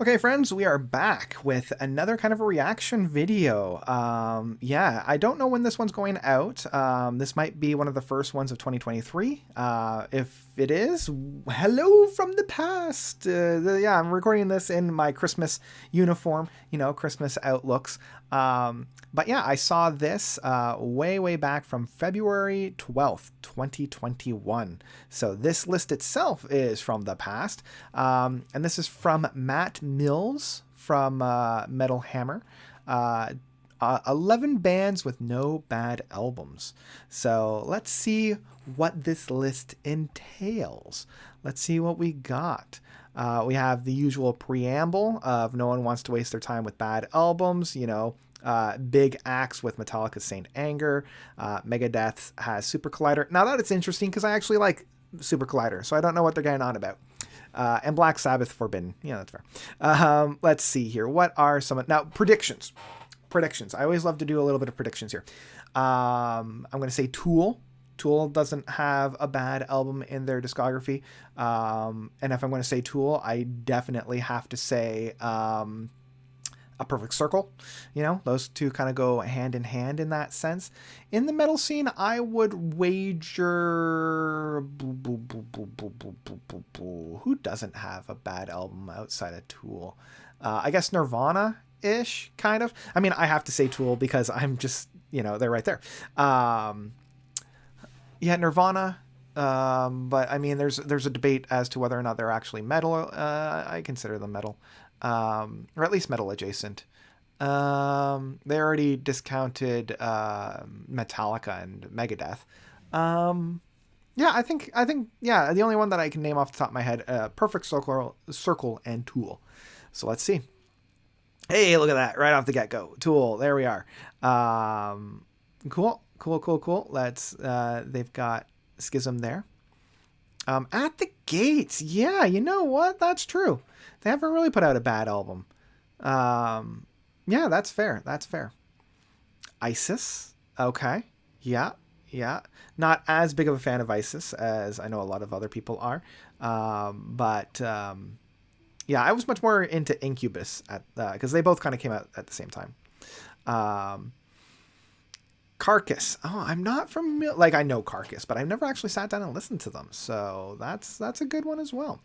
Okay, friends, we are back with another kind of a reaction video. Yeah, I don't know when this one's going out. This might be one of the first ones of 2023. If it is, hello from the past. Yeah, I'm recording this in my Christmas uniform, Christmas outlooks. But yeah, I saw this way back from February 12th, 2021. So this list itself is from the past. And this is from Matt Mills from Metal Hammer. 11 bands with no bad albums. So let's see what this list entails. Let's see what we got. We have the usual preamble of no one wants to waste their time with bad albums, big acts with Metallica's Saint Anger. Megadeth has Super Collider. Now that it's interesting because I actually like Super Collider, so I don't know what they're getting on about. And Black Sabbath Forbidden. Yeah, that's fair. Let's see here. What are some... Now, predictions. I always love to do a little bit of predictions here. I'm going to say Tool. Tool doesn't have a bad album in their discography. And if I'm going to say Tool, I definitely have to say... A Perfect Circle. Those two kind of go hand in hand in that sense. In the metal scene, I would wager who doesn't have a bad album outside of Tool. I guess Nirvana-ish, kind of. I mean, I have to say Tool because I'm just, they're right there. Yeah, Nirvana. But I mean, there's a debate as to whether or not they're actually metal. I consider them metal. Or at least metal adjacent. They already discounted Metallica and Megadeth. Yeah, I think yeah, the only one that I can name off the top of my head, Perfect Circle and Tool. So let's see. Hey, look at that, right off the get-go. Tool, there we are. Cool. Let's they've got Schism there. At the Gates, yeah, you know what? That's true. They haven't really put out a bad album. Yeah, that's fair. ISIS, okay, yeah. Not as big of a fan of ISIS as I know a lot of other people are, but yeah, I was much more into Incubus because they both kind of came out at the same time. Carcass. Oh, I'm not familiar. Like, I know Carcass, but I've never actually sat down and listened to them. So that's a good one as well.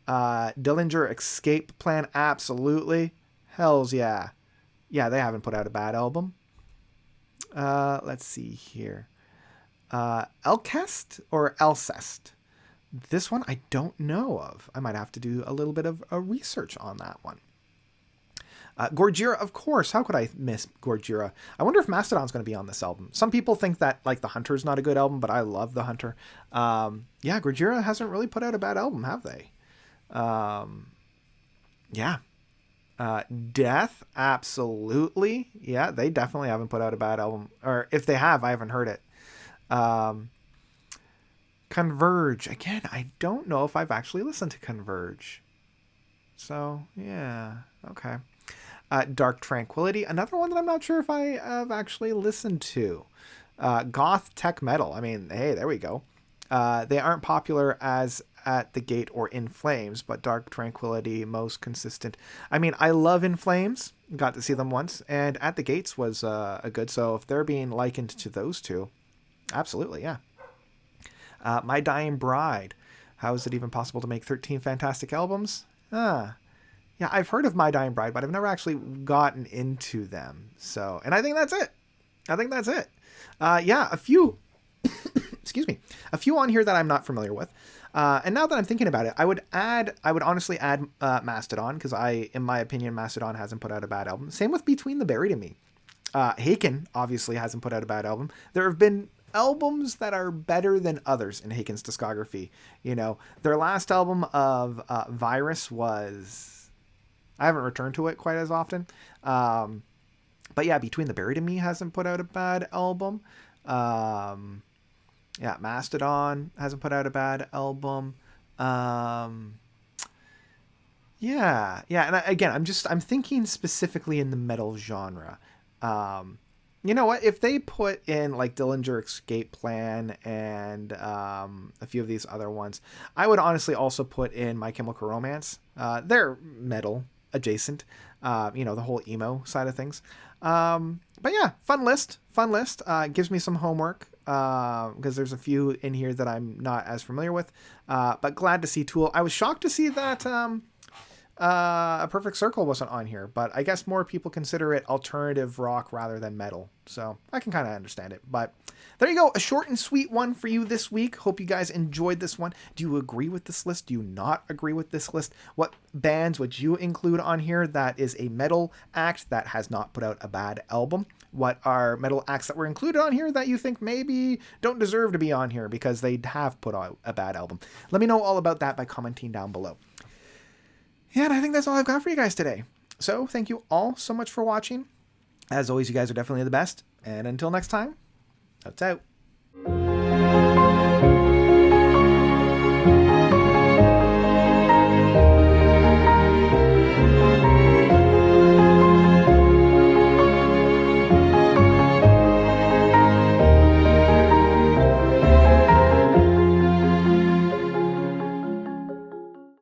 Dillinger Escape Plan. Absolutely. Hells yeah. Yeah, they haven't put out a bad album. Let's see here. Elcest or Alcest? This one I don't know of. I might have to do a little bit of a research on that one. Gojira, of course. How could I miss Gojira? I wonder if Mastodon's going to be on this album. Some people think that like The Hunter's not a good album, but I love The Hunter. Yeah, Gojira hasn't really put out a bad album, have they? Yeah. Death, absolutely. Yeah, they definitely haven't put out a bad album. Or if they have, I haven't heard it. Converge. Again, I don't know if I've actually listened to Converge. So, yeah. Okay. Dark Tranquillity, another one that I'm not sure if I have actually listened to. Goth Tech Metal. I mean, hey, there we go. They aren't popular as At the Gate or In Flames, but Dark Tranquillity, most consistent. I mean, I love In Flames. Got to see them once, and At the Gates was a good. So if they're being likened to those two, absolutely, yeah. My Dying Bride. How is it even possible to make 13 fantastic albums? Yeah, I've heard of My Dying Bride, but I've never actually gotten into them. So, and I think that's it. Yeah, a few, excuse me, a few on here that I'm not familiar with. And now that I'm thinking about it, I would honestly add Mastodon, because in my opinion, Mastodon hasn't put out a bad album. Same with Between the Buried and Me. Haken obviously hasn't put out a bad album. There have been albums that are better than others in Haken's discography. Their last album of Virus was... I haven't returned to it quite as often. But yeah, Between the Buried and Me hasn't put out a bad album. Yeah, Mastodon hasn't put out a bad album. Yeah. And again, I'm thinking specifically in the metal genre. You know what? If they put in like Dillinger Escape Plan and a few of these other ones, I would honestly also put in My Chemical Romance. They're metal. adjacent, the whole emo side of things. But yeah, fun list. Gives me some homework because there's a few in here that I'm not as familiar with. But glad to see Tool. I was shocked to see that A Perfect Circle wasn't on here, but I guess more people consider it alternative rock rather than metal. So I can kind of understand it. But there you go. A short and sweet one for you this week. Hope you guys enjoyed this one. Do you agree with this list? Do you not agree with this list? What bands would you include on here that is a metal act that has not put out a bad album? What are metal acts that were included on here that you think maybe don't deserve to be on here because they have put out a bad album? Let me know all about that by commenting down below. Yeah, and I think that's all I've got for you guys today. So thank you all so much for watching. As always, you guys are definitely the best. And until next time, that's out.